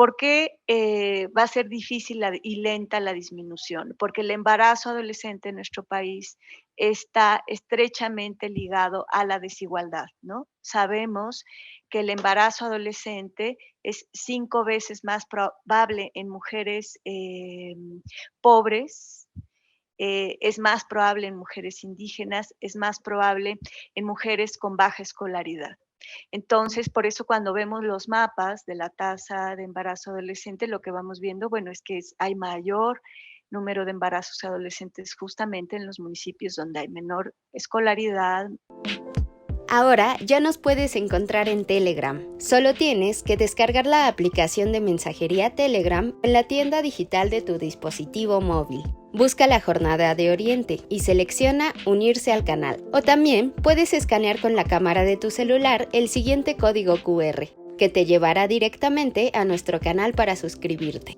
¿Por qué va a ser difícil y lenta la disminución? Porque el embarazo adolescente en nuestro país está estrechamente ligado a la desigualdad, ¿no? Sabemos que el embarazo adolescente es 5 veces más probable en mujeres pobres, es más probable en mujeres indígenas, es más probable en mujeres con baja escolaridad. Entonces, por eso cuando vemos los mapas de la tasa de embarazo adolescente, lo que vamos viendo, bueno, es que hay mayor número de embarazos adolescentes justamente en los municipios donde hay menor escolaridad. Ahora ya nos puedes encontrar en Telegram. Solo tienes que descargar la aplicación de mensajería Telegram en la tienda digital de tu dispositivo móvil. Busca la Jornada de Oriente y selecciona Unirse al canal. O también puedes escanear con la cámara de tu celular el siguiente código QR, que te llevará directamente a nuestro canal para suscribirte.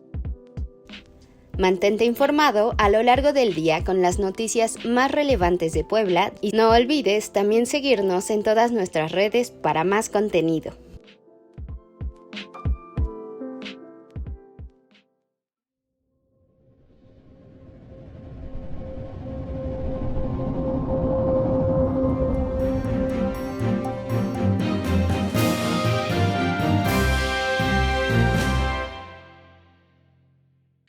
Mantente informado a lo largo del día con las noticias más relevantes de Puebla y no olvides también seguirnos en todas nuestras redes para más contenido.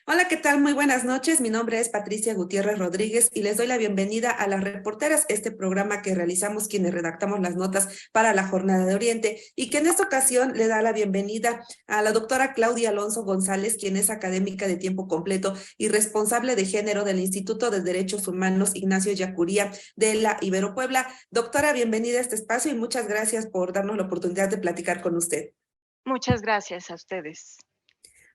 Hola, ¿qué tal? Muy buenas noches. Mi nombre es Patricia Gutiérrez Rodríguez y les doy la bienvenida a Las Reporteras, este programa que realizamos quienes redactamos las notas para la Jornada de Oriente y que en esta ocasión le da la bienvenida a la doctora Claudia Alonso González, quien es académica de tiempo completo y responsable de género del Instituto de Derechos Humanos Ignacio Ellacuría de la Ibero Puebla. Doctora, bienvenida a este espacio y muchas gracias por darnos la oportunidad de platicar con usted. Muchas gracias a ustedes.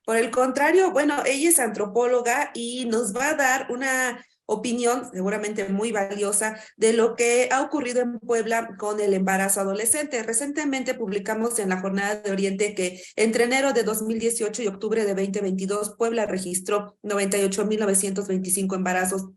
Por el contrario, bueno, ella es antropóloga y nos va a dar una opinión seguramente muy valiosa de lo que ha ocurrido en Puebla con el embarazo adolescente. Recientemente publicamos en la Jornada de Oriente que entre enero de 2018 y octubre de 2022, Puebla registró 98,925 embarazos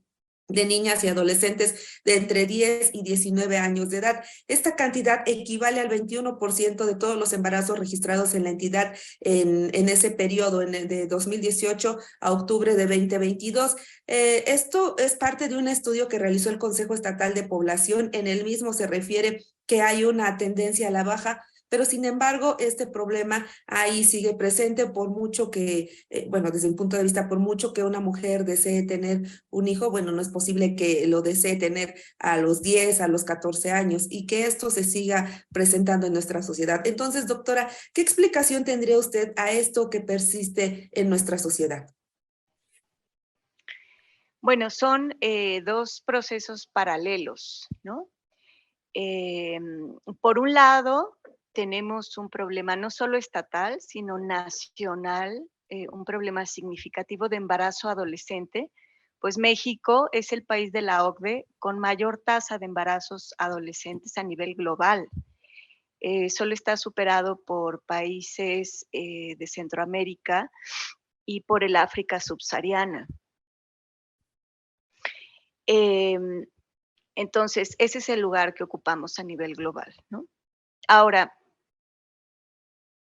de niñas y adolescentes de entre 10 y 19 años de edad. Esta cantidad equivale al 21% de todos los embarazos registrados en la entidad en ese periodo, en el de 2018 a octubre de 2022. Esto es parte de un estudio que realizó el Consejo Estatal de Población. En el mismo se refiere que hay una tendencia a la baja, pero sin embargo, este problema ahí sigue presente por mucho que, bueno, desde el punto de vista, por mucho que una mujer desee tener un hijo, bueno, no es posible que lo desee tener a los 10, a los 14 años y que esto se siga presentando en nuestra sociedad. Entonces, doctora, ¿qué explicación tendría usted a esto que persiste en nuestra sociedad? Bueno, son 2 procesos paralelos, ¿no? Por un lado, tenemos un problema no solo estatal, sino nacional, un problema significativo de embarazo adolescente, pues México es el país de la OCDE con mayor tasa de embarazos adolescentes a nivel global. Solo está superado por países de Centroamérica y por el África subsahariana. Em, entonces, ese es el lugar que ocupamos a nivel global, ¿no? Ahora,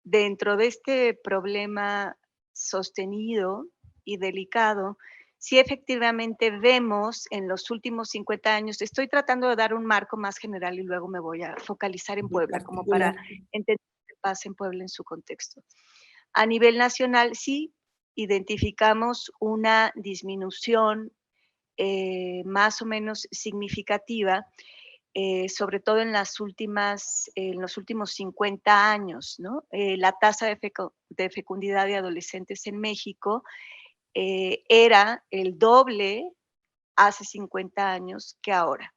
dentro de este problema sostenido y delicado, sí efectivamente vemos en los últimos 50 años, estoy tratando de dar un marco más general y luego me voy a focalizar en En Puebla, como para particular. entender qué pasa en Puebla en su contexto. A nivel nacional, sí identificamos una disminución más o menos significativa, sobre todo en los últimos 50 años, ¿no? La tasa de fecundidad de adolescentes en México era el doble hace 50 años que ahora.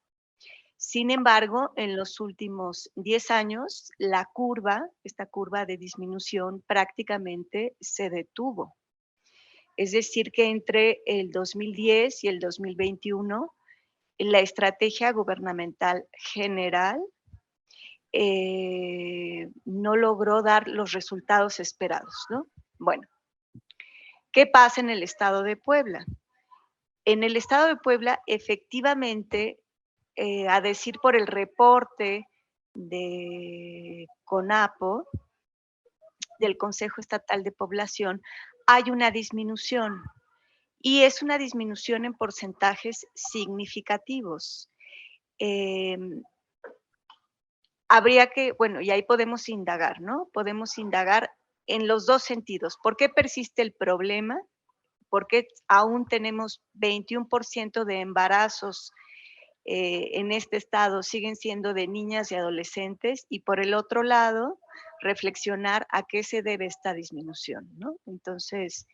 Sin embargo, en los últimos 10 años, esta curva de disminución prácticamente se detuvo. Es decir, que entre el 2010 y el 2021, la estrategia gubernamental general no logró dar los resultados esperados, ¿no? Bueno, ¿qué pasa en el estado de Puebla? En el estado de Puebla, efectivamente, a decir por el reporte de CONAPO, del Consejo Estatal de Población, hay una disminución y es una disminución en porcentajes significativos. Habría que, bueno, y ahí podemos indagar, ¿no? Podemos indagar en los dos sentidos. ¿Por qué persiste el problema? ¿Por qué aún tenemos 21% de embarazos en este estado siguen siendo de niñas y adolescentes? Y por el otro lado, reflexionar a qué se debe esta disminución, ¿no? Entonces,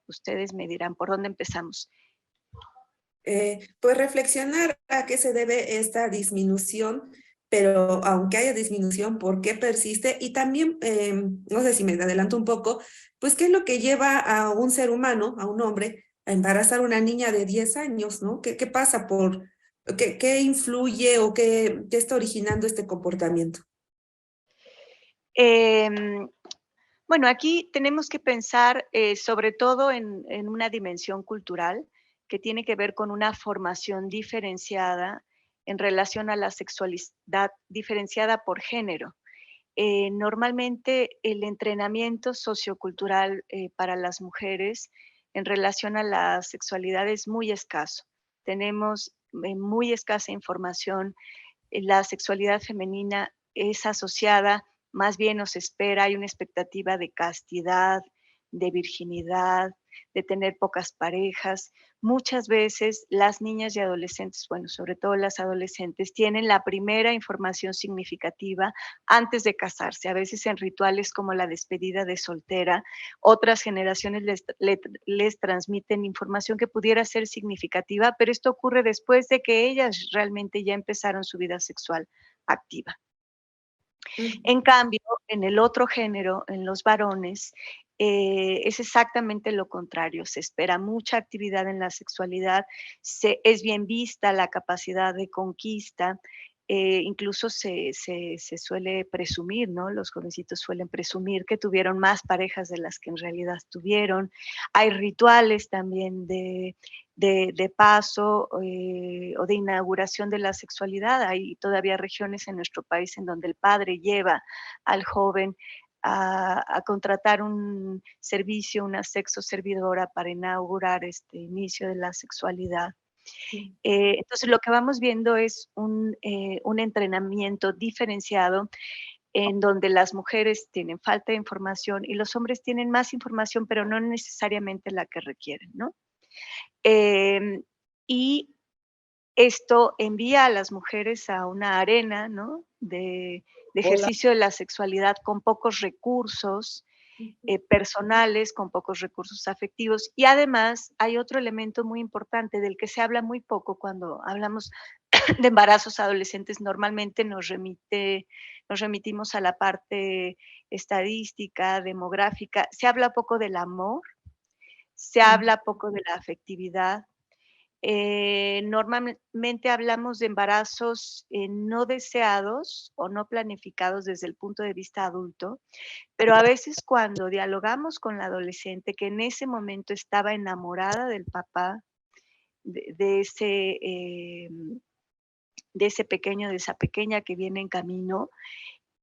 ustedes me dirán por dónde empezamos. Pues reflexionar a qué se debe esta disminución, pero aunque haya disminución, ¿por qué persiste? Y también, no sé si me adelanto un poco, pues qué es lo que lleva a un ser humano, a un hombre, a embarazar a una niña de 10 años, ¿no? ¿Qué pasa qué influye o qué está originando este comportamiento? Em, bueno, aquí tenemos que pensar sobre todo en una dimensión cultural que tiene que ver con una formación diferenciada en relación a la sexualidad diferenciada por género. Normalmente el entrenamiento sociocultural para las mujeres en relación a la sexualidad es muy escaso. Tenemos muy escasa información. La sexualidad femenina es asociada, más bien nos espera, hay una expectativa de castidad, de virginidad, de tener pocas parejas. Muchas veces las niñas y adolescentes, bueno, sobre todo las adolescentes, tienen la primera información significativa antes de casarse, a veces en rituales como la despedida de soltera. Otras generaciones les transmiten información que pudiera ser significativa, pero esto ocurre después de que ellas realmente ya empezaron su vida sexual activa. Ujú. En cambio, en el otro género, en los varones, es exactamente lo contrario. Se espera mucha actividad en la sexualidad, es bien vista la capacidad de conquista, incluso se suele presumir, ¿no? Los jovencitos suelen presumir que tuvieron más parejas de las que en realidad tuvieron. Hay rituales también de paso o de inauguración de la sexualidad. Hay todavía regiones en nuestro país en donde el padre lleva al joven a contratar un servicio, una sexo servidora para inaugurar este inicio de la sexualidad. Entonces, lo que vamos viendo es un entrenamiento diferenciado en donde las mujeres tienen falta de información y los hombres tienen más información, pero no necesariamente la que requieren, ¿no? Em, y esto envía a las mujeres a una arena, ¿no? De Hola. ejercicio de la sexualidad con pocos recursos personales, con pocos recursos afectivos. Y además hay otro elemento muy importante del que se habla muy poco cuando hablamos de embarazos adolescentes. Normalmente nos remitimos a la parte estadística, demográfica. Se habla poco del amor, se habla poco de la afectividad. Normalmente hablamos de embarazos no deseados o no planificados desde el punto de vista adulto, pero a veces cuando dialogamos con la adolescente que en ese momento estaba enamorada del papá, de ese pequeño, de esa pequeña que viene en camino,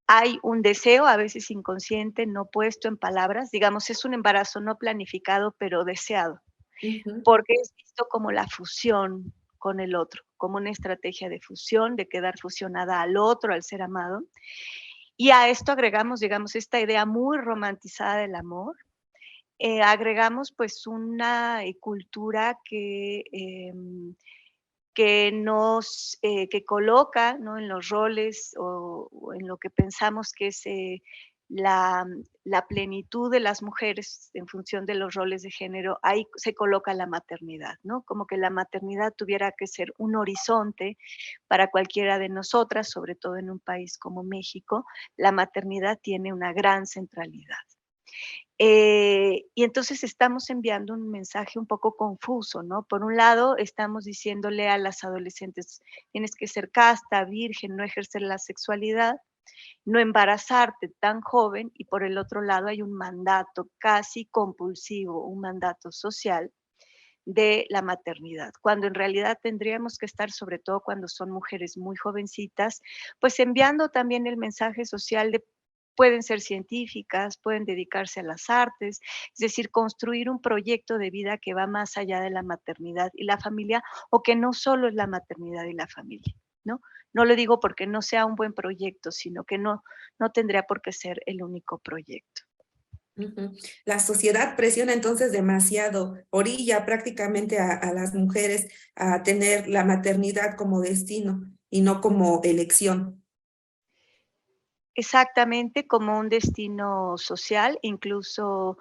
hay un deseo, a veces inconsciente, no puesto en palabras, digamos, es un embarazo no planificado, pero deseado, Ujú. porque es visto como la fusión con el otro, como una estrategia de fusión, de quedar fusionada al otro, al ser amado. Y a esto agregamos, digamos, esta idea muy romantizada del amor, agregamos pues una cultura que coloca, ¿no? En los roles o en lo que pensamos que es la, la plenitud de las mujeres en función de los roles de género, ahí se coloca la maternidad, ¿no? Como que la maternidad tuviera que ser un horizonte para cualquiera de nosotras, sobre todo en un país como México, la maternidad tiene una gran centralidad. Y entonces estamos enviando un mensaje un poco confuso, ¿no? Por un lado, estamos diciéndole a las adolescentes, tienes que ser casta, virgen, no ejercer la sexualidad, no embarazarte tan joven, y por el otro lado hay un mandato casi compulsivo, un mandato social de la maternidad, cuando en realidad tendríamos que estar, sobre todo cuando son mujeres muy jovencitas, pues enviando también el mensaje social de pueden ser científicas, pueden dedicarse a las artes, es decir, construir un proyecto de vida que va más allá de la maternidad y la familia, o que no solo es la maternidad y la familia, ¿no? No lo digo porque no sea un buen proyecto, sino que no tendría por qué ser el único proyecto. Ujú. La sociedad presiona entonces demasiado, orilla prácticamente a las mujeres a tener la maternidad como destino y no como elección. Exactamente, como un destino social, incluso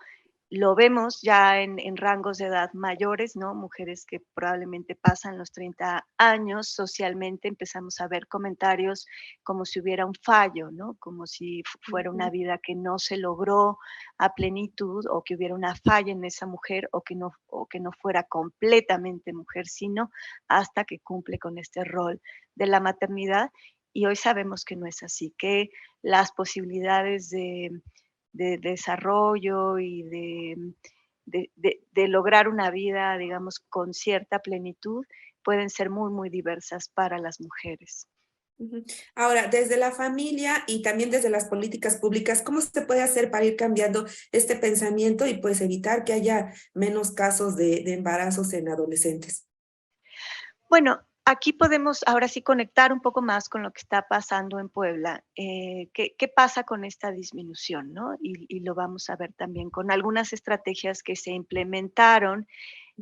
lo vemos ya en rangos de edad mayores, ¿no? Mujeres que probablemente pasan los 30 años, socialmente empezamos a ver comentarios como si hubiera un fallo, ¿no? Como si fuera una Ujú. vida que no se logró a plenitud, o que hubiera una falla en esa mujer, o que no fuera completamente mujer, sino hasta que cumple con este rol de la maternidad. Y hoy sabemos que no es así, que las posibilidades de desarrollo y de lograr una vida, digamos, con cierta plenitud, pueden ser muy, muy diversas para las mujeres. Ujú. Ahora, desde la familia y también desde las políticas públicas, ¿cómo se puede hacer para ir cambiando este pensamiento y pues evitar que haya menos casos de embarazos en adolescentes? Bueno, aquí podemos ahora sí conectar un poco más con lo que está pasando en Puebla. ¿Qué pasa con esta disminución, no? Y lo vamos a ver también con algunas estrategias que se implementaron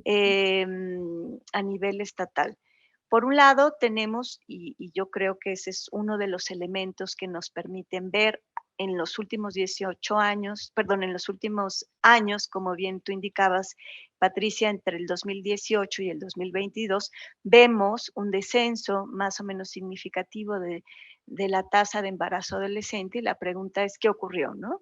a nivel estatal. Por un lado, tenemos, y yo creo que ese es uno de los elementos que nos permiten ver en los últimos 18 años, perdón, en los últimos años, como bien tú indicabas, Patricia, entre el 2018 y el 2022, vemos un descenso más o menos significativo de la tasa de embarazo adolescente, y la pregunta es, ¿qué ocurrió, no?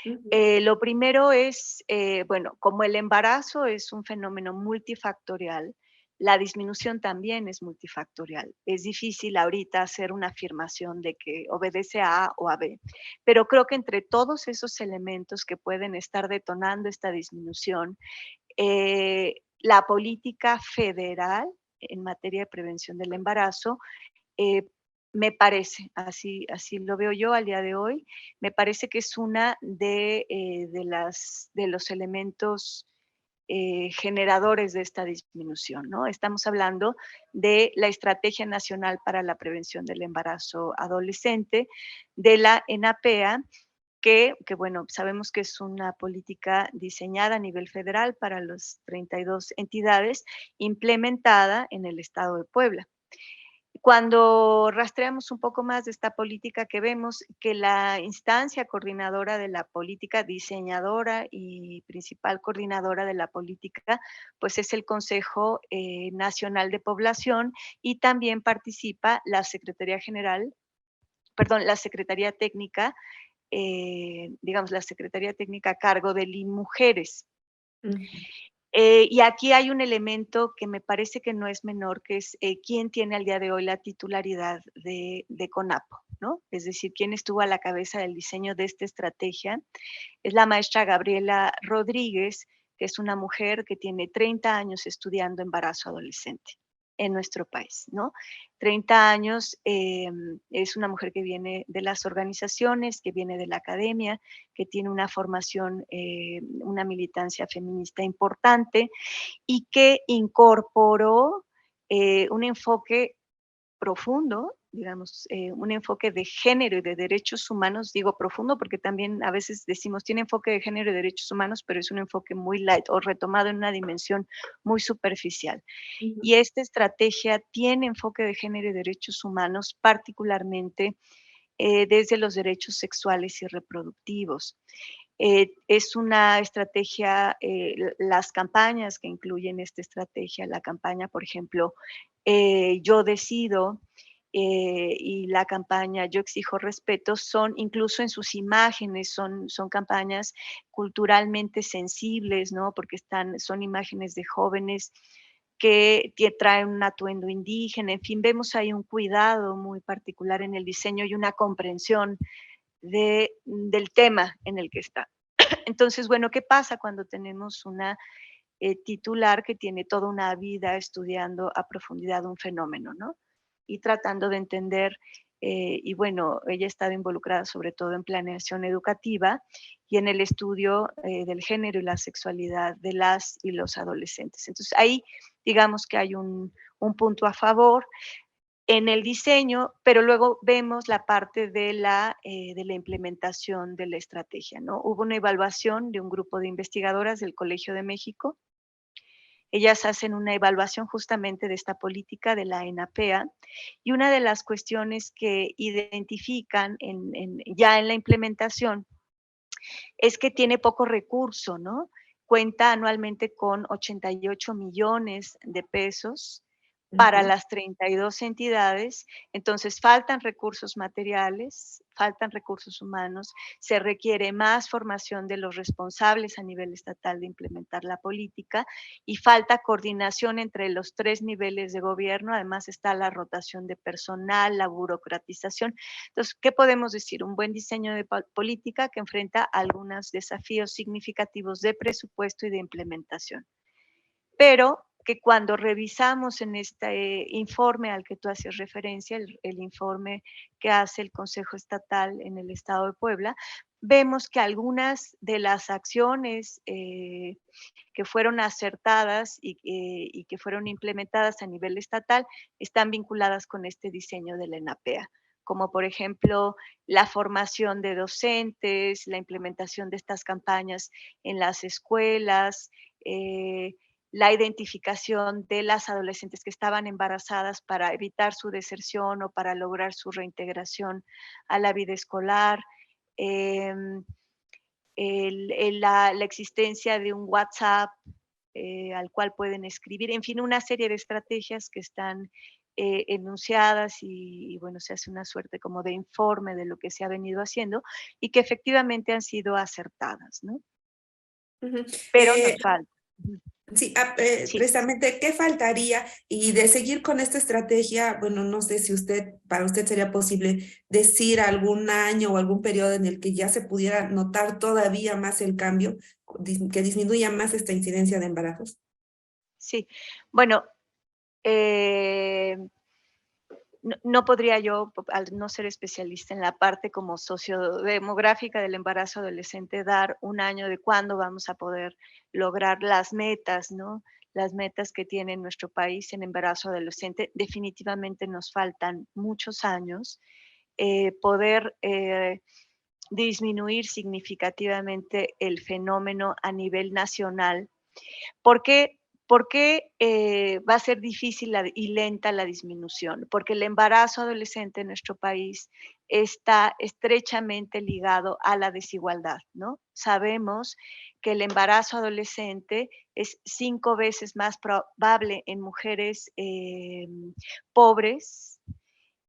Ujú. Lo primero es, bueno, como el embarazo es un fenómeno multifactorial, la disminución también es multifactorial. Es difícil ahorita hacer una afirmación de que obedece a o a B, pero creo que entre todos esos elementos que pueden estar detonando esta disminución, la política federal en materia de prevención del embarazo, eh, me parece, así lo veo yo al día de hoy, me parece que es una de los elementos, generadores de esta disminución, ¿no? Estamos hablando de la Estrategia Nacional para la Prevención del Embarazo Adolescente, de la ENAPEA, que bueno, sabemos que es una política diseñada a nivel federal para las 32 entidades, implementada en el estado de Puebla. Cuando rastreamos un poco más de esta política, que vemos que la instancia coordinadora de la política, diseñadora y principal coordinadora de la política, pues es el Consejo Nacional de Población, y también participa la Secretaría General, perdón, la Secretaría Técnica, digamos, la Secretaría Técnica a cargo del INMujeres. Ujú. Y aquí hay un elemento que me parece que no es menor, que es, quién tiene al día de hoy la titularidad de CONAPO, ¿no? Es decir, quién estuvo a la cabeza del diseño de esta estrategia. Es la maestra Gabriela Rodríguez, que es una mujer que tiene 30 años estudiando embarazo adolescente en nuestro país, ¿no? 30 años, es una mujer que viene de las organizaciones, que viene de la academia, que tiene una formación, una militancia feminista importante, y que incorporó un enfoque profundo, digamos, un enfoque de género y de derechos humanos. Digo profundo porque también a veces decimos tiene enfoque de género y derechos humanos, pero es un enfoque muy light o retomado en una dimensión muy superficial. Ujú. Y esta estrategia tiene enfoque de género y derechos humanos, particularmente desde los derechos sexuales y reproductivos. Es una estrategia, las campañas que incluyen esta estrategia, la campaña, por ejemplo, Yo decido, y la campaña Yo exijo respeto, son incluso en sus imágenes, son campañas culturalmente sensibles, ¿no? Porque son imágenes de jóvenes que traen un atuendo indígena, en fin, vemos ahí un cuidado muy particular en el diseño y una comprensión del tema en el que está. Entonces, bueno, ¿qué pasa cuando tenemos una titular que tiene toda una vida estudiando a profundidad un fenómeno, ¿no? Y tratando de entender y bueno, ella ha estado involucrada sobre todo en planeación educativa y en el estudio del género y la sexualidad de las y los adolescentes. Entonces ahí digamos que hay un punto a favor en el diseño, pero luego vemos la parte de la implementación de la estrategia, ¿no? Hubo una evaluación de un grupo de investigadoras del Colegio de México. Ellas hacen una evaluación justamente de esta política de la ENAPEA y una de las cuestiones que identifican ya en la implementación es que tiene poco recurso, ¿no? Cuenta anualmente con 88 millones de pesos para Ujú. las 32 entidades, entonces faltan recursos materiales, faltan recursos humanos, se requiere más formación de los responsables a nivel estatal de implementar la política y falta coordinación entre los 3 niveles de gobierno, además está la rotación de personal, la burocratización. Entonces, ¿qué podemos decir? Un buen diseño de política que enfrenta algunos desafíos significativos de presupuesto y de implementación. Pero que cuando revisamos en este informe al que tú hacías referencia, el informe que hace el Consejo Estatal en el Estado de Puebla, vemos que algunas de las acciones que fueron acertadas y que fueron implementadas a nivel estatal están vinculadas con este diseño de la ENAPEA, como por ejemplo la formación de docentes, la implementación de estas campañas en las escuelas, la identificación de las adolescentes que estaban embarazadas para evitar su deserción o para lograr su reintegración a la vida escolar, em, la existencia de un WhatsApp al cual pueden escribir, en fin, una serie de estrategias que están enunciadas y, bueno, se hace una suerte como de informe de lo que se ha venido haciendo y que efectivamente han sido acertadas, ¿no? Ujú. Pero nos falta. Ujú. Sí, Sí. precisamente, ¿qué faltaría? Y de seguir con esta estrategia, bueno, no sé si para usted sería posible decir algún año o algún periodo en el que ya se pudiera notar todavía más el cambio, que disminuya más esta incidencia de embarazos. Sí, bueno, eh, no podría yo, al no ser especialista en la parte como sociodemográfica del embarazo adolescente, dar un año de cuándo vamos a poder lograr las metas, ¿no? Las metas que tiene nuestro país en embarazo adolescente. Definitivamente nos faltan muchos años. Poder disminuir significativamente el fenómeno a nivel nacional. ¿Por qué, va a ser difícil y lenta la disminución? Porque el embarazo adolescente en nuestro país está estrechamente ligado a la desigualdad, ¿no? Sabemos que el embarazo adolescente es 5 veces más probable en mujeres pobres,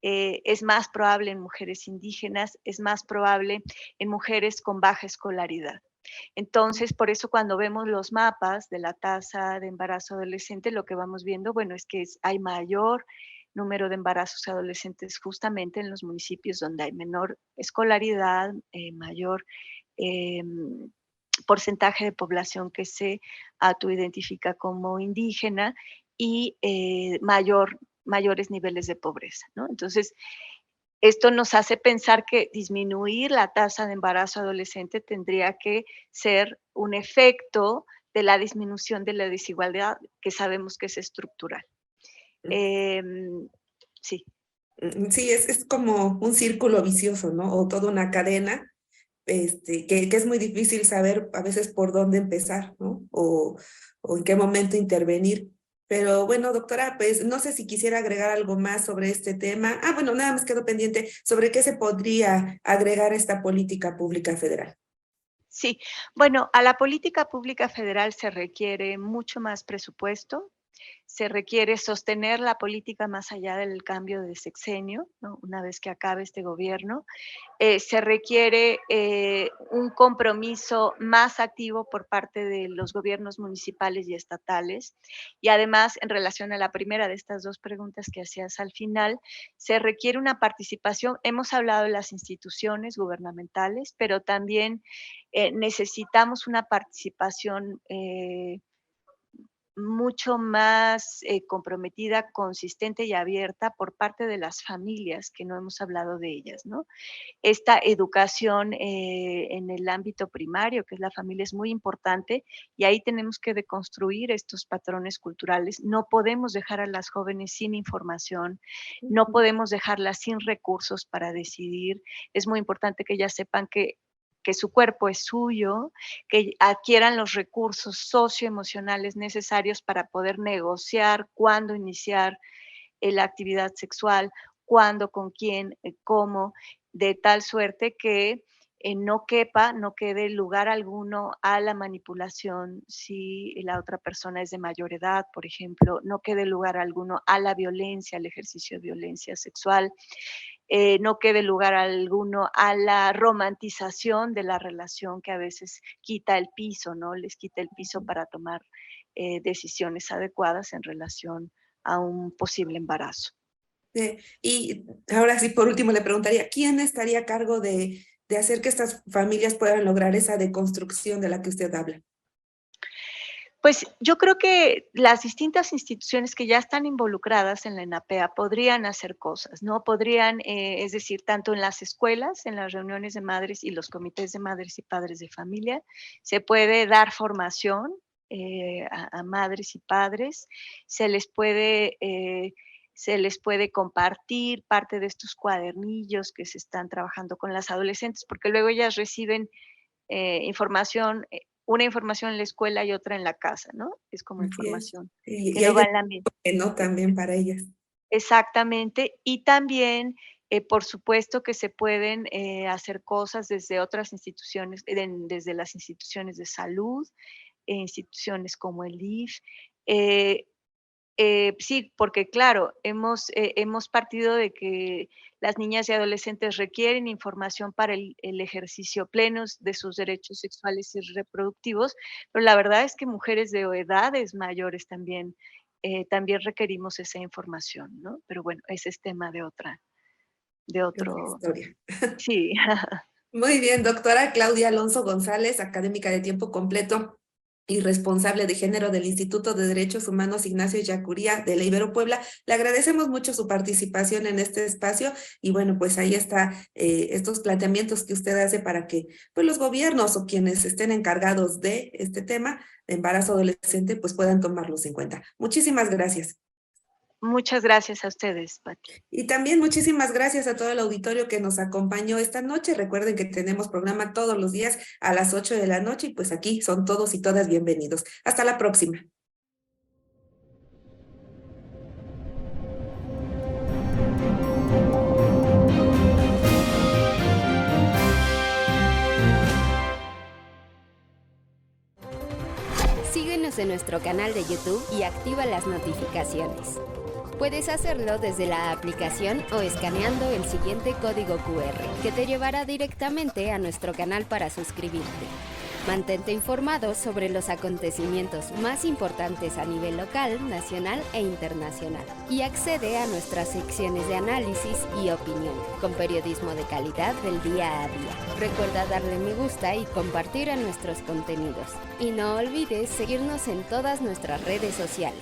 es más probable en mujeres indígenas, es más probable en mujeres con baja escolaridad. Entonces, por eso cuando vemos los mapas de la tasa de embarazo adolescente, lo que vamos viendo, bueno, es que hay mayor número de embarazos adolescentes justamente en los municipios donde hay menor escolaridad, mayor porcentaje de población que se autoidentifica como indígena y mayores niveles de pobreza, ¿no? Entonces, esto nos hace pensar que disminuir la tasa de embarazo adolescente tendría que ser un efecto de la disminución de la desigualdad, que sabemos que es estructural. Em, sí, Sí, es como un círculo vicioso, ¿no? O toda una cadena, que es muy difícil saber a veces por dónde empezar, ¿no? O en qué momento intervenir. Pero bueno, doctora, pues no sé si quisiera agregar algo más sobre este tema. Ah, bueno, nada más quedó pendiente sobre qué se podría agregar a esta política pública federal. sí. Bueno, a la política pública federal se requiere mucho más presupuesto, se requiere sostener la política más allá del cambio de sexenio, ¿no? Una vez que acabe este gobierno. Se requiere un compromiso más activo por parte de los gobiernos municipales y estatales. Y además, en relación a la primera de estas dos preguntas que hacías al final, se requiere una participación. Hemos hablado de las instituciones gubernamentales, pero también necesitamos una participación mucho más comprometida, consistente y abierta por parte de las familias, que no hemos hablado de ellas, ¿no? Esta educación en el ámbito primario, que es la familia, es muy importante y ahí tenemos que deconstruir estos patrones culturales. No podemos dejar a las jóvenes sin información, no podemos dejarlas sin recursos para decidir. Es muy importante que ellas sepan que su cuerpo es suyo, que adquieran los recursos socioemocionales necesarios para poder negociar cuándo iniciar la actividad sexual, cuándo, con quién, cómo, de tal suerte que no quede lugar alguno a la manipulación si la otra persona es de mayor edad, por ejemplo, no quede lugar alguno a la violencia, al ejercicio de violencia sexual, no quede lugar alguno a la romantización de la relación que a veces quita el piso, ¿no? Les quita el piso para tomar decisiones adecuadas en relación a un posible embarazo. Y ahora sí, por último, le preguntaría, ¿quién estaría a cargo de hacer que estas familias puedan lograr esa deconstrucción de la que usted habla? Pues yo creo que las distintas instituciones que ya están involucradas en la ENAPEA podrían hacer cosas, ¿no? Podrían, es decir, tanto en las escuelas, en las reuniones de madres y los comités de madres y padres de familia, se puede dar formación a madres y padres, se les puede compartir parte de estos cuadernillos que se están trabajando con las adolescentes, porque luego ellas reciben información, una información en la escuela y otra en la casa, ¿no? Es como Así es. información Y que no hay va en la misma. ¿no? También para ellas. Exactamente. Y también, por supuesto que se pueden hacer cosas desde otras instituciones, desde las instituciones de salud, instituciones como el DIF. Sí, porque claro, hemos partido de que las niñas y adolescentes requieren información para el ejercicio pleno de sus derechos sexuales y reproductivos, pero la verdad es que mujeres de edades mayores también requerimos esa información, ¿no? Pero bueno, ese es tema de Otra otro, historia. sí. Muy bien, doctora Claudia Alonso González, académica de tiempo completo y responsable de género del Instituto de Derechos Humanos Ignacio Ellacuría de la Ibero Puebla. Le agradecemos mucho su participación en este espacio y bueno, pues ahí está estos planteamientos que usted hace para que pues los gobiernos o quienes estén encargados de este tema de embarazo adolescente pues puedan tomarlos en cuenta. Muchísimas gracias. Muchas gracias a ustedes, Pati. Y también muchísimas gracias a todo el auditorio que nos acompañó esta noche. Recuerden que tenemos programa todos los días a las 8 de la noche y pues aquí son todos y todas bienvenidos. Hasta la próxima. Síguenos en nuestro canal de YouTube y activa las notificaciones. Puedes hacerlo desde la aplicación o escaneando el siguiente código QR, que te llevará directamente a nuestro canal para suscribirte. Mantente informado sobre los acontecimientos más importantes a nivel local, nacional e internacional. Y accede a nuestras secciones de análisis y opinión, con periodismo de calidad del día a día. Recuerda darle me gusta y compartir a nuestros contenidos. Y no olvides seguirnos en todas nuestras redes sociales.